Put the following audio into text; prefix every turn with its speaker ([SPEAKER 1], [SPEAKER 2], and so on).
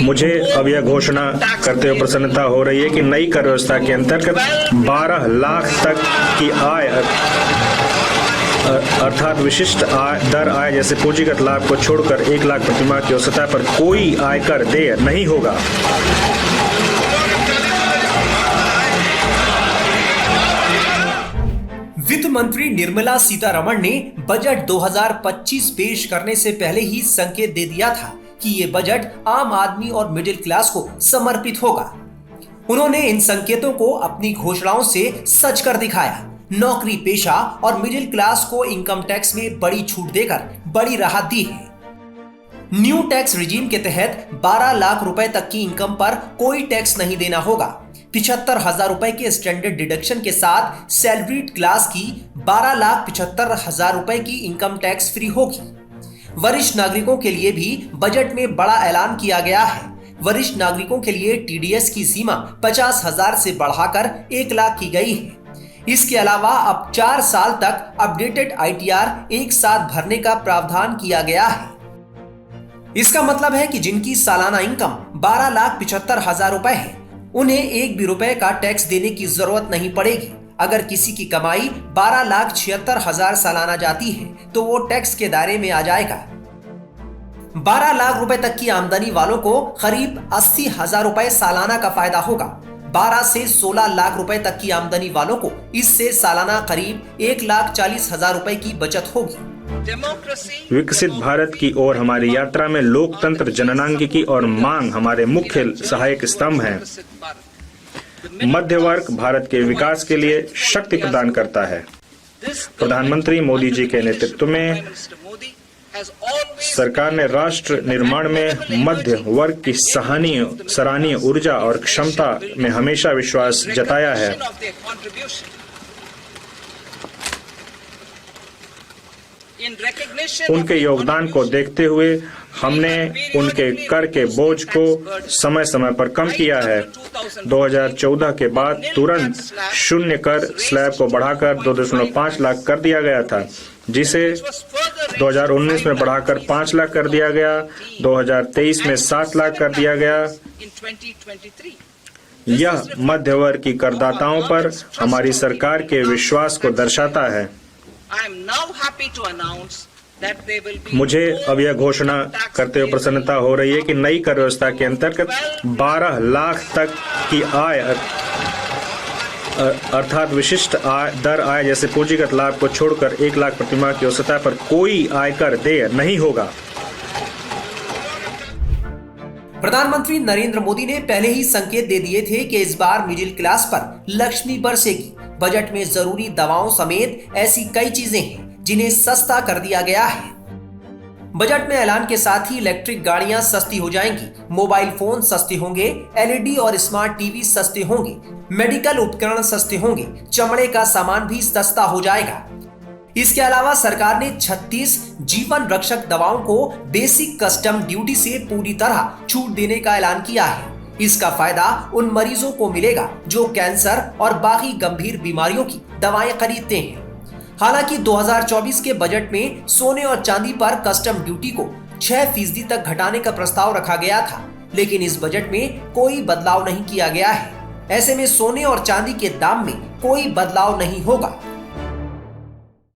[SPEAKER 1] मुझे अब यह घोषणा करते हुए प्रसन्नता हो रही है कि नई कर व्यवस्था के अंतर्गत 12 लाख तक की आय अर्थात विशिष्ट दर आय जैसे पूंजीगत लाभ को छोड़कर 1 लाख प्रतिमाह की सतह पर कोई आयकर देय नहीं होगा।
[SPEAKER 2] वित्त मंत्री निर्मला सीतारमण ने बजट 2025 पेश करने से पहले ही संकेत दे दिया था कि ये बजट आम आदमी और मिडिल क्लास को समर्पित होगा। उन्होंने इन संकेतों को अपनी घोषणाओं से सच कर दिखाया। नौकरी पेशा और मिडिल क्लास को इनकम टैक्स में बड़ी छूट देकर बड़ी राहत दी है। न्यू टैक्स रिजीम के तहत 12 लाख रुपए तक की इनकम पर कोई टैक्स नहीं देना होगा। 75,000 रुपए के स्टैंडर्ड डिडक्शन के साथ सैलरीड क्लास की 12,75,000 रुपए की इनकम टैक्स फ्री होगी। वरिष्ठ नागरिकों के लिए भी बजट में बड़ा ऐलान किया गया है। वरिष्ठ नागरिकों के लिए टीडीएस की सीमा 50,000 से बढ़ाकर 1 लाख की गई है। इसके अलावा अब 4 साल तक अपडेटेड आईटीआर एक साथ भरने का प्रावधान किया गया है। इसका मतलब है कि जिनकी सालाना इनकम 12,75,000 रुपए है, उन्हें 1 भी रुपए का टैक्स देने की जरूरत नहीं पड़ेगी। अगर किसी की कमाई 12,76,000 सालाना जाती है तो वो टैक्स के दायरे में आ जाएगा। 12 लाख रुपए तक की आमदनी वालों को करीब 80,000 रुपए सालाना का फायदा होगा। 12 से 16 लाख रुपए तक की आमदनी वालों को इससे सालाना करीब 1,40,000 रुपए की बचत होगी।
[SPEAKER 1] विकसित भारत की ओर हमारी यात्रा में लोकतंत्र, जननांगिकी और मांग हमारे मुख्य सहायक स्तंभ हैं। मध्य वर्ग भारत के विकास के लिए शक्ति प्रदान करता है। प्रधानमंत्री मोदी जी के नेतृत्व में सरकार ने राष्ट्र निर्माण में मध्य वर्ग की सराहनीय ऊर्जा और क्षमता में हमेशा विश्वास जताया है। उनके योगदान को देखते हुए हमने उनके कर के बोझ को समय समय पर कम किया है। 2014 के बाद तुरंत शून्य कर स्लैब को बढ़ाकर 2.5 लाख कर दिया गया था, जिसे 2019 में बढ़ाकर 5 लाख कर दिया गया। 2023 में 7 लाख कर दिया गया। यह मध्य वर्ग की करदाताओं पर हमारी सरकार के विश्वास को दर्शाता है। मुझे अब यह घोषणा करते हुए प्रसन्नता हो रही है कि नई कर व्यवस्था के अंतर्गत 12 लाख तक की आय अर्थात विशिष्ट दर आय जैसे पूंजीगत लाभ को छोड़कर 1 लाख प्रतिमाह की सतह पर कोई आयकर देय नहीं होगा।
[SPEAKER 2] प्रधानमंत्री नरेंद्र मोदी ने पहले ही संकेत दे दिए थे कि इस बार मिडिल क्लास पर लक्ष्मी बरसेगी। बजट में जरूरी दवाओं समेत ऐसी कई चीजें हैं जिन्हें सस्ता कर दिया गया है। बजट में ऐलान के साथ ही इलेक्ट्रिक गाड़ियां सस्ती हो जाएंगी, मोबाइल फोन सस्ते होंगे, एलईडी और स्मार्ट टीवी सस्ते होंगे, मेडिकल उपकरण सस्ते होंगे, चमड़े का सामान भी सस्ता हो जाएगा। इसके अलावा सरकार ने 36 जीवन रक्षक दवाओं को बेसिक कस्टम ड्यूटी से पूरी तरह छूट देने का ऐलान किया है। इसका फायदा उन मरीजों को मिलेगा जो कैंसर और बाकी गंभीर बीमारियों की दवाएं खरीदते हैं। हालांकि 2024 के बजट में सोने और चांदी पर कस्टम ड्यूटी को 6% तक घटाने का प्रस्ताव रखा गया था, लेकिन इस बजट में कोई बदलाव नहीं किया गया है। ऐसे में सोने और चांदी के दाम में कोई बदलाव नहीं होगा।